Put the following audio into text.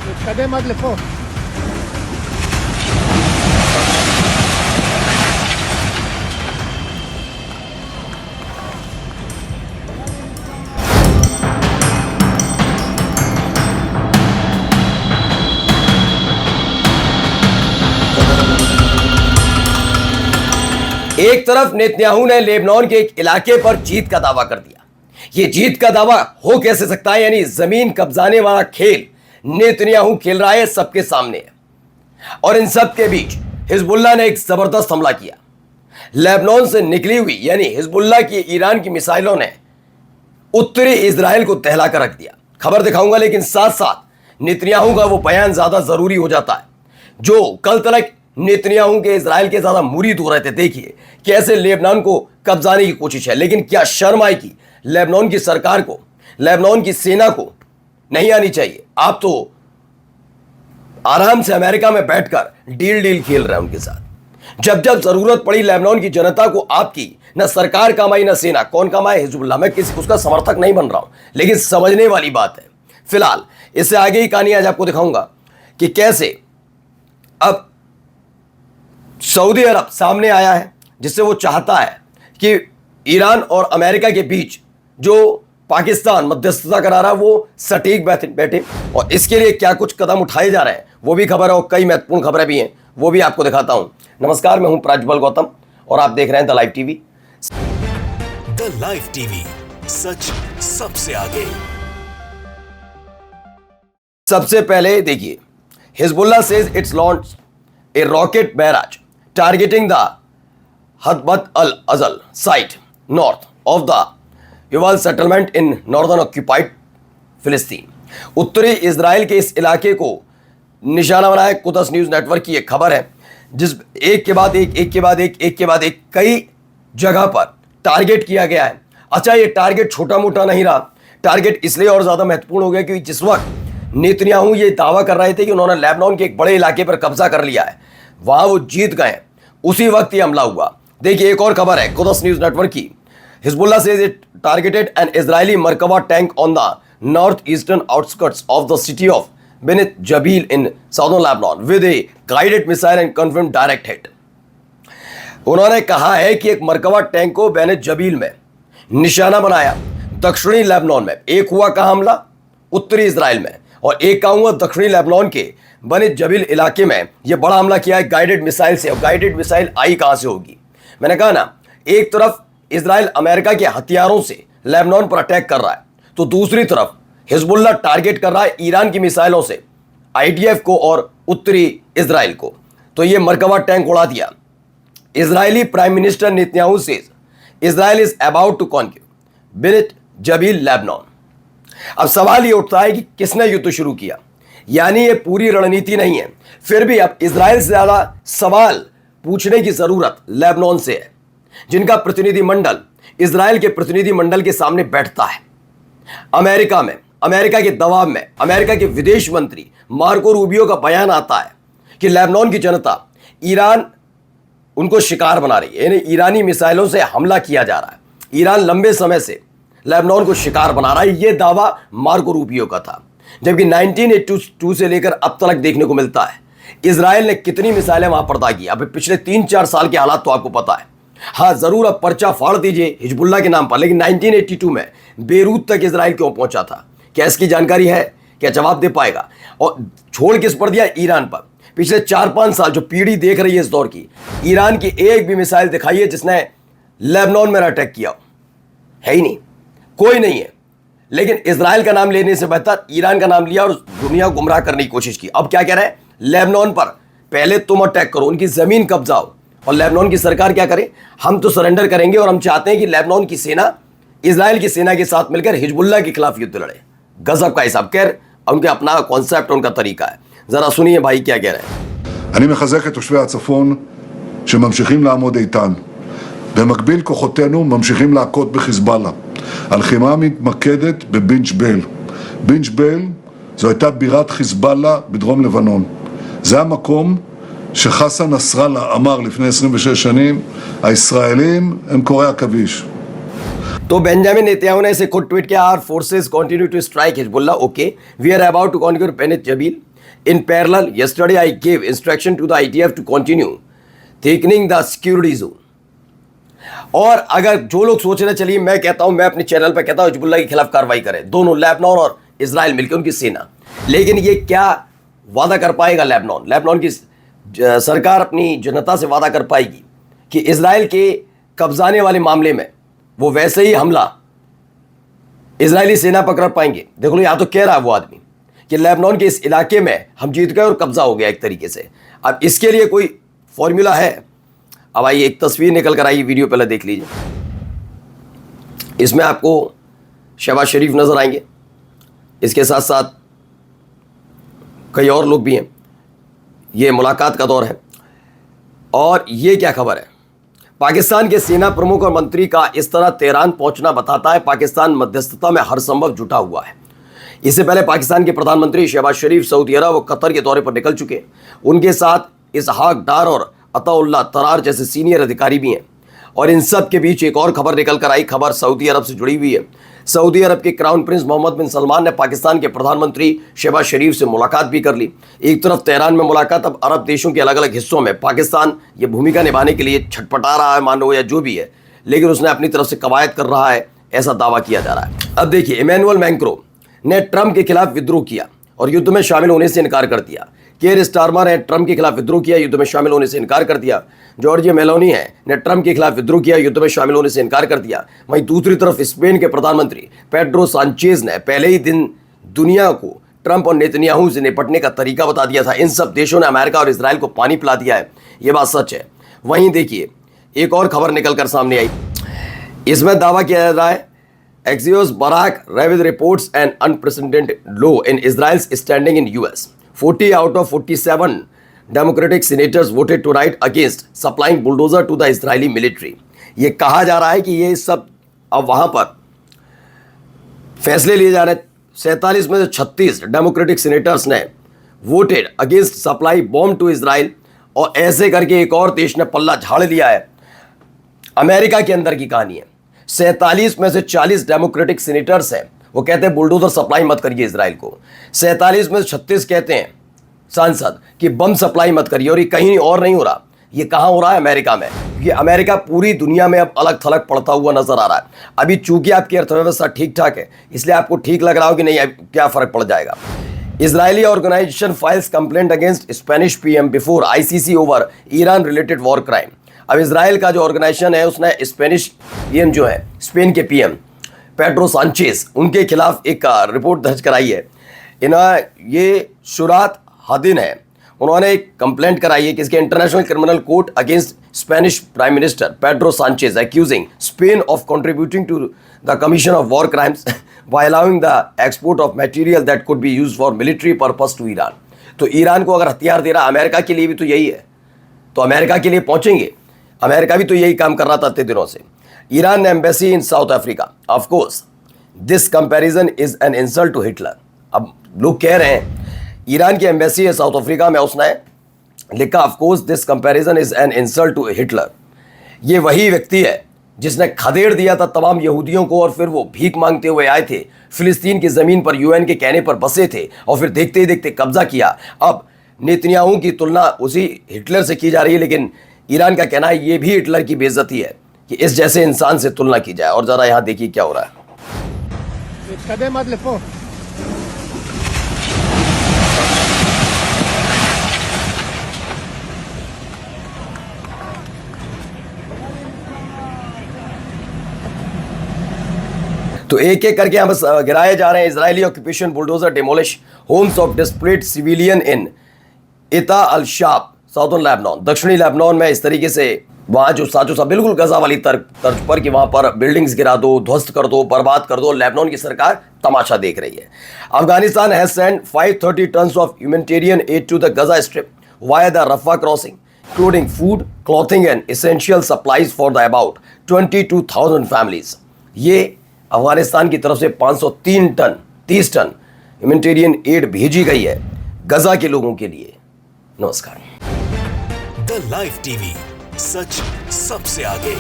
נתקדם עד לפה. एक तरफ नेतन्याहू ने लेबनान के एक इलाके पर जीत का दावा कर दिया। यह जीत का दावा हो कैसे सकता है? यानी जमीन कब्जाने वाला खेल नेतन्याहू खेल रहा है, सबके सामने है। और इन सब के बीच हिजबुल्लाह ने एक जबरदस्त हमला किया। लेबनान से निकली हुई यानी हिजबुल्लाह की ईरान की मिसाइलों ने उत्तरी इजराइल को दहला कर रख दिया। खबर दिखाऊंगा, लेकिन साथ साथ नेतन्याहू का वो बयान ज्यादा जरूरी हो जाता है जो कल तक नेतन्याहू के इजराइल के ज्यादा मुरीद हो रहे थे। देखिए कैसे लेबनान को कब्जाने की कोशिश है, लेकिन क्या शर्म आई कि लेबनान की सरकार को, लेबनान की सेना को नहीं आनी चाहिए। आप तो आराम से अमेरिका में बैठकर डील खेल रहे हैं उनके साथ। जब जब जरूरत पड़ी लेबनान की जनता को आपकी न सरकार काम आई न सेना। कौन काम आए? हिजबुल्लाह। मैं किसी उसका समर्थक नहीं बन रहा हूं, लेकिन समझने वाली बात है। फिलहाल इससे आगे की कहानी आज आपको दिखाऊंगा कि कैसे अब सऊदी अरब सामने आया है, जिससे वो चाहता है कि ईरान और अमेरिका के बीच जो पाकिस्तान मध्यस्थता करा रहा है वो सटीक बैठे। और इसके लिए क्या कुछ कदम उठाए जा रहे हैं वो भी खबर है, और कई महत्वपूर्ण खबरें भी हैं, वो भी आपको दिखाता हूं। नमस्कार, मैं हूं प्रज्वल गौतम और आप देख रहे हैं the live TV. The live TV, सच सबसे आगे। सबसे पहले देखिए, Hezbollah says it's launch a rocket barrage targeting the Hadbat al-Azal site north of the Yuval settlement in northern occupied Philistine। उत्तरी इजराइल के इस इलाके को निशाना बनाया। कुदस न्यूज नेटवर्क की एक खबर है, जिस एक के बाद एक कई जगह पर टारगेट किया गया है। अच्छा, ये टारगेट छोटा मोटा नहीं रहा। टारगेट इसलिए और ज्यादा महत्वपूर्ण हो गया क्योंकि जिस वक्त नेतन्याहू ये दावा कर रहे थे कि उन्होंने लेबनान के एक बड़े इलाके पर कब्जा कर लिया है, वहां वो जीत गए, उसी वक्त ये हमला हुआ। देखिए एक और खबर है कुदस न्यूज नेटवर्क की। Hezbollah says it targeted an Israeli Merkava tank on the north eastern outskirts of the city of Bint Jbeil in southern Lebanon with a guided missile and confirm direct hit. उन्होंने कहा है कि एक मरकबा tank को बेनेत Zabeel में निशाना बनाया दक्षिणी लेबनान में। एक हुआ कहां हमला? उत्तरी इजराइल में, और एक का हुआ दक्षिणी लेबनान के बेनेत जबील इलाके में। यह बड़ा हमला किया है गाइडेड मिसाइल से। और गाइडेड मिसाइल आई कहां से होगी? मैंने कहा ना, एक तरफ इजराइल अमेरिका के हथियारों से लेबनान पर अटैक कर रहा है, तो दूसरी तरफ हिजबुल्लाह टारगेट कर रहा है ईरान की मिसाइलों से आईडीएफ को और उत्तरी इजराइल को। तो यह मरकबा टैंक उड़ा दिया। Israeli prime minister Netanyahu says Israel is about to conquer Bint Jbeil Lebanon. अब सवाल यह उठता है कि किसने युद्ध शुरू किया? यानी ये पूरी रणनीति नहीं है, फिर भी अब इजराइल से ज्यादा सवाल पूछने की जरूरत लेबनान से है, जिनका प्रतिनिधिमंडल इजराइल के प्रतिनिधिमंडल के सामने बैठता है अमेरिका में। अमेरिका के दबाव में अमेरिका के विदेश मंत्री मार्को रूबियो का बयान आता है कि लेबनान की जनता ईरान उनको शिकार बना रही है, यानी ईरानी मिसाइलों से हमला किया जा रहा है। ईरान लंबे समय से लेबनान को शिकार बना रहा है, यह दावा मार्को रूबियो का था। जबकि 1982 से लेकर अब तक देखने को मिलता है इजराइल ने कितनी मिसाइलें वहां पर दागी। अब पिछले 3-4 साल के हालात तो आपको पता है। हाँ, जरूर अब पर्चा फाड़ दीजिए हिजबुल्लाह के नाम पर, लेकिन 1982 में बेरूत तक इजराइल क्यों पहुंचा था? क्या इसकी जानकारी है? क्या जवाब दे पाएगा? और छोड़ किस पर दिया? ईरान पर। पिछले 4-5 साल जो पीढ़ी देख रही है इस दौर की, ईरान की एक भी मिसाइल दिखाइए जिसने लेबनान में अटैक किया? है ही नहीं, कोई नहीं है। लेकिन इजराइल का नाम लेने से बेहतर ईरान का नाम लिया और दुनिया को गुमराह करने की कोशिश की। अब क्या कह रहे हैं? लेबनान पर पहले तुम अटैक करो, उनकी जमीन कब्जाओ, और लेबनान की सरकार क्या करे? हम तो सरेंडर करेंगे और हम चाहते हैं कि लेबनान की सेना इजराइल की सेना के साथ मिलकर हिजबुल्लाह के खिलाफ युद्ध लड़े। गजब का हिसाब। खैर, उनके अपना कॉन्सेप्ट, उनका तरीका है। जरा सुनिए भाई क्या कह रहे हैं। אני מחזק את תושבי הצפון שממשיכים לעמוד איתן. במקביל כוחותינו ממשיכים להכות בחיזבאללה. הלחימה מתמקדת בבינג' בל. בינג' בל זו הייתה בירת חיזבאללה בדרום לבנון. זה המקום שחסן נסראללה אמר לפני 26 שנים, הישראלים הם קורי עכביש. तो बेंजामिन नेतन्याहू ने इसे खुद ट्वीट किया, our forces continue to strike Hezbollah, okay, we are about to conquer Bint Jbeil. In parallel yesterday I give instruction to the IDF to continue thickening the security zone. और अगर जो लोग सोच रहे, चलिए मैं कहता हूं, मैं अपने चैनल पर कहता हूं हिजबुल्लाह के खिलाफ कार्रवाई करें, दोनों लेबनान और इजराइल मिलकर, उनकी सेना, लेकिन ये क्या वादा कर पाएगा लेबनान की सरकार अपनी जनता से वादा कर पाएगी कि इजराइल के कब्जाने वाले मामले में वो वैसे ही हमला इजरायली सेना पर कर पाएंगे? देखो यहां तो कह रहा है वो आदमी कि लेबनान के इस इलाके में हम जीत गए और कब्जा हो गया एक तरीके से। अब इसके लिए कोई फॉर्मूला है? अब आइए एक तस्वीर निकल कर आई, वीडियो पहले देख लीजिए। इसमें आपको शहबाज शरीफ नजर आएंगे, इसके साथ साथ कई और लोग भी हैं। ये मुलाकात का दौर है। और ये क्या खबर है? पाकिस्तान के सेना प्रमुख और मंत्री का इस तरह तेहरान पहुंचना बताता है पाकिस्तान मध्यस्थता में हर संभव जुटा हुआ है। इससे पहले पाकिस्तान के प्रधानमंत्री शहबाज शरीफ सऊदी अरब और कतर के दौरे पर निकल चुके हैं। उनके साथ इसहाक डार और अताउल्लाह तरार जैसे सीनियर अधिकारी भी हैं। और इन सब के बीच एक और खबर निकल कर आई, खबर सऊदी अरब से जुड़ी हुई है। सऊदी अरब के क्राउन प्रिंस मोहम्मद बिन सलमान ने पाकिस्तान के प्रधानमंत्री शहबाज शरीफ से मुलाकात भी कर ली। एक तरफ तेहरान में मुलाकात, अब अरब देशों के अलग अलग हिस्सों में पाकिस्तान ये भूमिका निभाने के लिए छटपटा रहा है, मानो या जो भी है, लेकिन उसने अपनी तरफ से कवायद कर रहा है, ऐसा दावा किया जा रहा है। अब देखिए, इमैनुअल मैक्रों ने ट्रंप के खिलाफ विद्रोह किया और युद्ध में शामिल होने से इनकार कर दिया। केयर स्टारमर ने ट्रंप के खिलाफ विद्रोह किया, युद्ध में शामिल होने से इनकार कर दिया। जॉर्जिया मेलोनी ने ट्रंप के खिलाफ विद्रोह किया, युद्ध में शामिल होने से इनकार कर दिया। वहीं दूसरी तरफ स्पेन के प्रधानमंत्री पेड्रो सांचेज ने पहले ही दिन दुनिया को ट्रंप और नेतन्याहू से निपटने का तरीका बता दिया था। इन सब देशों ने अमेरिका और इजराइल को पानी पिला दिया है, ये बात सच है। वहीं देखिए एक और खबर निकल कर सामने आई, इसमें दावा किया जा रहा है Axios Barak Ravid reports an unprecedented low in Israel's standing in US. 40 out of 47 Democratic senators voted to write against supplying bulldozer to the Israeli military. ये कहा जा रहा है कि ये सब अब वहाँ पर फैसले लिए जा रहे हैं। 47 में से 36 डेमोक्रेटिक सेनेटर्स ने voted against supply bomb to Israel, और ऐसे करके एक और देश ने पल्ला झाड़ लिया है। अमेरिका के अंदर की कहानी है। 47 में से 40 डेमोक्रेटिक सेनेटर्स हैं, वो कहते हैं बुलडोजर सप्लाई मत करिए इजराइल को। 47 में से 36 कहते हैं सांसद कि बम सप्लाई मत करिए। और ये कहीं और नहीं हो रहा, ये कहाँ हो रहा है? अमेरिका में। क्योंकि अमेरिका पूरी दुनिया में अब अलग थलग पड़ता हुआ नजर आ रहा है। अभी चूंकि आपकी अर्थव्यवस्था ठीक ठाक है, इसलिए आपको ठीक लग रहा हो कि नहीं क्या फर्क पड़ जाएगा। Israeli organisation files complaint against Spanish PM before ICC over Iran related war crime. अब इजराइल का जो ऑर्गेनाइजेशन है उसने स्पेनिश पीएम जो है, स्पेन के पीएम पेड्रो सांचेज, उनके खिलाफ एक रिपोर्ट दर्ज कराई है। ये शुरात हादिन है, उन्होंने एक कंप्लेंट कराई है कि इसके international criminal court against Spanish prime minister Pedro Sanchez accusing Spain of contributing to the commission of war crimes by allowing the export of material that could be used for military purpose to Iran. तो Iran को अगर हथियार दे रहा, America के लिए भी तो यही है, तो अमेरिका के लिए पहुंचेंगे। अमेरिका भी तो यही काम कर रहा था इतने दिनों से। Iran embassy in South Africa, of course this comparison is an insult to Hitler. अब लोग कह रहे हैं ईरान की एम्बेसी है साउथ अफ्रीका में, उसने लिखा of course this comparison is an insult to Hitler. ये वही व्यक्ति है जिसने खदेड़ दिया था तमाम यहूदियों को, और फिर वो भीख मांगते हुए आए थे, फिलिस्तीन की जमीन पर यूएन के कहने पर बसे थे, और फिर देखते ही देखते कब्जा किया। अब नेतन्याहू की तुलना उसी हिटलर से की जा रही है, लेकिन ईरान का कहना है ये भी हिटलर की बेइज्जती है कि इस जैसे इंसान से तुलना की जाए। और जरा यहां देखिए क्या हो रहा है। तो एक एक करके हम गिराए जा रहे हैं। Israeli occupation bulldozer demolish homes of displaced civilian in Aita al Shaab southern Lebanon. दक्षिणी लेबनान में इस तरीके से वहाँ जो साजो सा बिल्कुल गजा वाली तर्ज पर कि वहाँ पर बिल्डिंग्स गिरा दो, ध्वस्त कर दो, बर्बाद कर दो। लेबनान की सरकार तमाशा देख रही है। Afghanistan has send 530 tons of humanitarian aid to the Gaza strip via the Rafah crossing, including food, clothing and essential supplies for the about 22,000 families। ये अफगानिस्तान की तरफ से 30 टन ह्यूमैनिटेरियन एड भेजी गई है गजा के लोगों के लिए। नमस्कार। द लाइव टीवी, सच सबसे आगे।